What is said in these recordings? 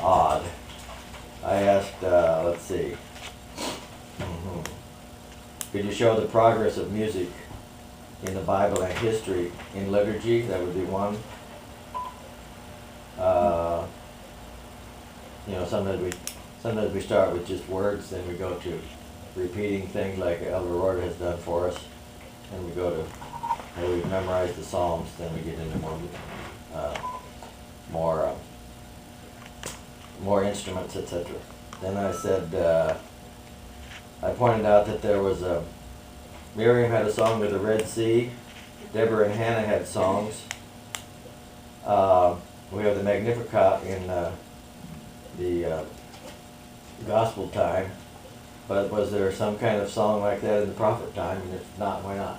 odd. I asked, let's see. Could you show the progress of music in the Bible and history in liturgy? That would be one. You know, sometimes we start with just words, then we go to repeating things like Elder Ward has done for us, and we go to, and we've memorized the Psalms, then we get into more instruments, etc. Then I said, I pointed out that there was Miriam had a song with the Red Sea, Deborah and Hannah had songs. We have the Magnificat in the Gospel time, but was there some kind of song like that in the prophet time? And if not, why not?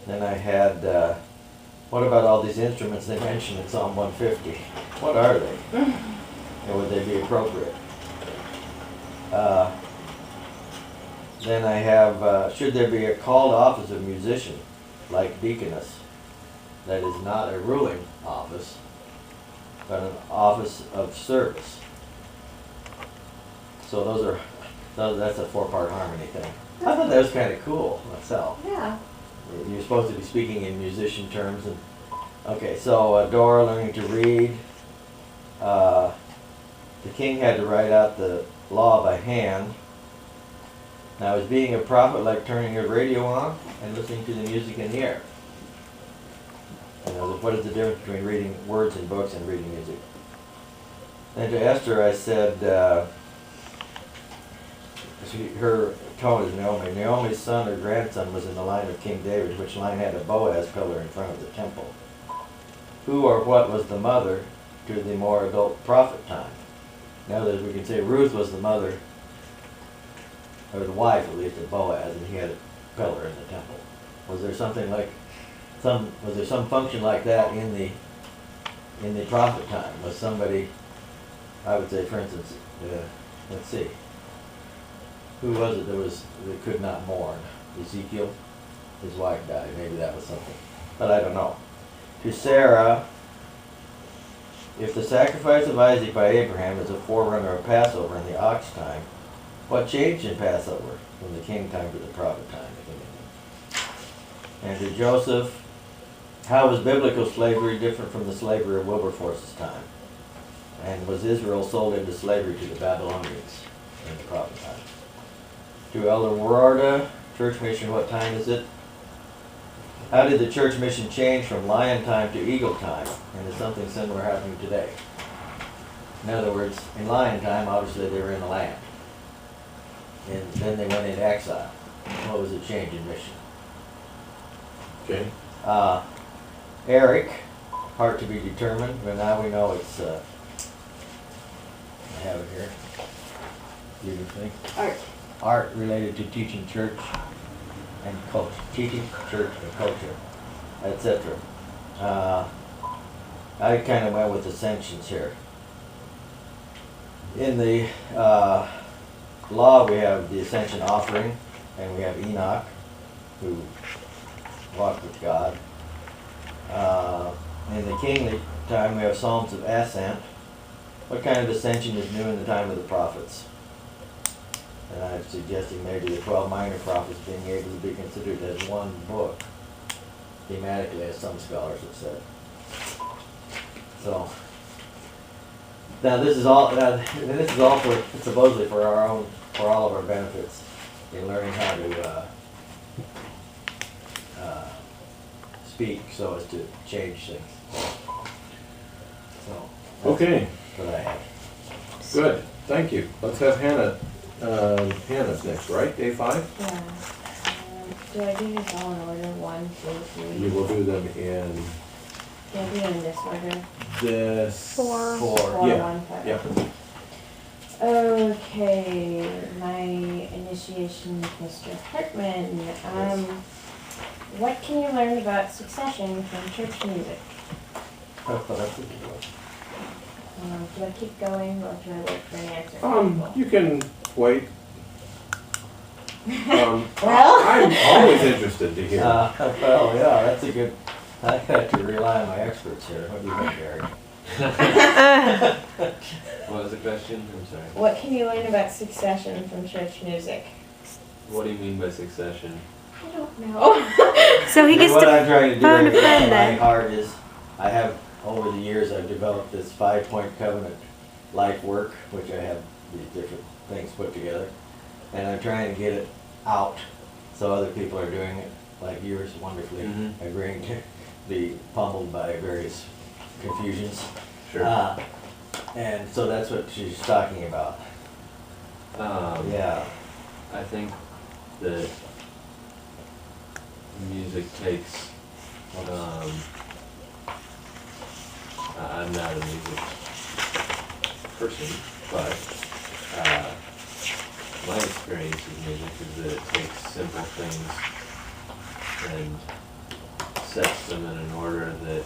Then I had, what about all these instruments they mentioned in Psalm 150? What are they? And would they be appropriate? Then I have, should there be a called office of musician, like deaconess, that is not a ruling office, but an office of service? So that's a 4-part harmony thing. I thought that was kind of cool myself. Yeah. You're supposed to be speaking in musician terms. And okay, so Dora learning to read. The king had to write out the law by hand. Now, is being a prophet like turning your radio on and listening to the music in the air? You know, what is the difference between reading words in books and reading music? And to Esther, I said, her tone is Naomi. Naomi's son or grandson was in the line of King David, which line had a Boaz pillar in front of the temple. Who or what was the mother to the more adult prophet time? Now that we can say Ruth was the mother, or the wife at least of Boaz, and he had a pillar in the temple. Was there something like was there some function like that in the prophet time? Was somebody, I would say, for instance, let's see, who was it that could not mourn? Ezekiel, his wife died. Maybe that was something, but I don't know. To Sarah, if the sacrifice of Isaac by Abraham is a forerunner of Passover in the ox time, what changed in Passover from the king time to the prophet time, if anything? And to Joseph, how was biblical slavery different from the slavery of Wilberforce's time? And was Israel sold into slavery to the Babylonians in the prophet time? To Elder Warda, church mission, what time is it? How did the church mission change from lion time to eagle time? And is something similar happening today? In other words, in lion time, obviously they were in the land. And then they went into exile. What was the change in mission? Okay. Eric, hard to be determined, but now we know it's, I have it here. Do you think? Art. Art related to teaching church and culture. Teaching church and culture, etc. I kind of went with ascensions here. In the law, we have the ascension offering, and we have Enoch, who walked with God. In the kingly time, we have Psalms of Ascent. What kind of ascension is new in the time of the prophets? And I'm suggesting maybe the 12 minor prophets being able to be considered as one book, thematically, as some scholars have said. So, now this is all for, supposedly for all of our benefits in learning how to speak so as to change things. So, Okay. That's what I have. Good. Thank you. Let's have Hannah. Hannah's next, right? Day 5? Yeah. Do I do this all in order? 1, 2, 3? You will do them in Yeah, I do it in this order. this. 4. 4. Yeah. 1, 5. Yeah. Okay, my initiation with Mr. Hartman. What can you learn about succession from church music? That's what I think it was. Do I keep going or do I wait for an answer? You can wait. Well? I'm always interested to hear. Well, yeah, that's a good. I have to rely on my experts here. What do you think, Gary? What was the question? I'm sorry. What can you learn about succession from church music? What do you mean by succession? I don't know. So he gets What to I'm trying to do phone a in friend my then. heart is, I have, over the years, I've developed this 5-point covenant life work, which I have these different things put together. And I'm trying to get it out so other people are doing it, like yours wonderfully agreeing to be pummeled by various confusions. Sure. And so that's what she's talking about. Yeah. I think that music takes, I'm not a music person, but my experience with music is that it takes simple things and sets them in an order that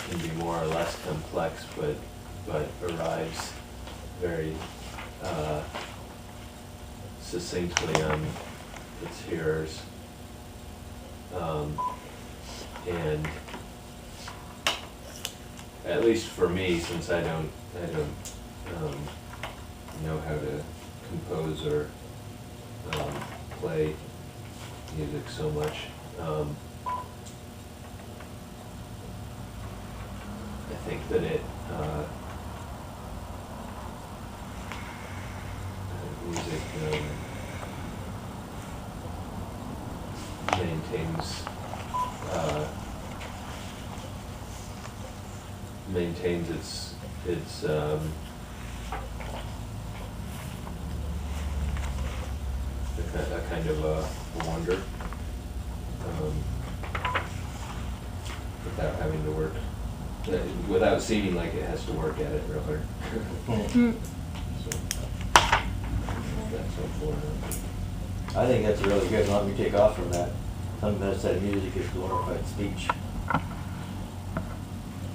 can be more or less complex, but arrives very succinctly on its hearers. And at least for me, since I don't know how to compose or play music so much, I think that music maintains its a kind of a wonder without having to work, without seeming like it has to work at it real hard. So that's helpful. I think that's really good. Let me take off from that. Something that said music is glorified speech.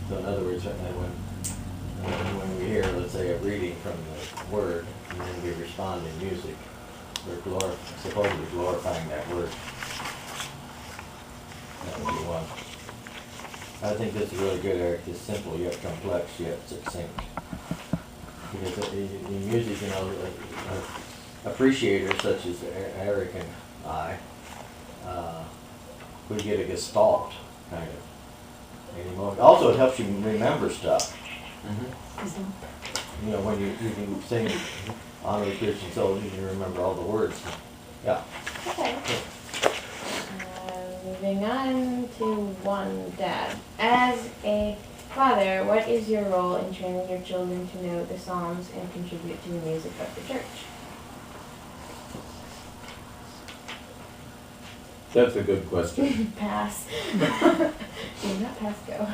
So in other words, when we hear, let's say, a reading from the Word, and then we respond in music, we're supposedly glorifying that Word. That would be one. I think this is really good, Eric. It's simple yet complex yet succinct. Because in music, you know, appreciators such as Eric and I, we get a gestalt, kind of. Also, it helps you remember stuff. You know, when you can sing Honor the Christian Soul, you can remember all the words. Yeah. Okay. Moving on to one, Dad. As a father, what is your role in training your children to know the Psalms and contribute to the music of the church? That's a good question. Pass. Do not pass go.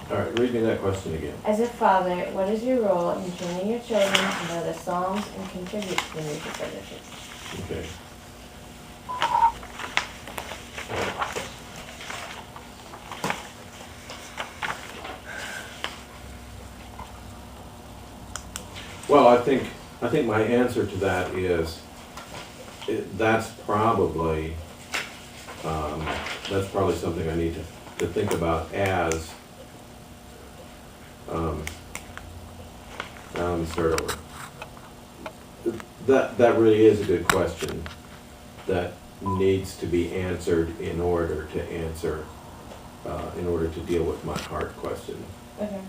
All right, read me that question again. As a father, what is your role in training your children to know the Psalms and contribute to the music of the church? Okay. Well, I think my answer to that is that's probably something I need to think about as let me start over. That really is a good question that needs to be answered in order to deal with my heart question. Okay.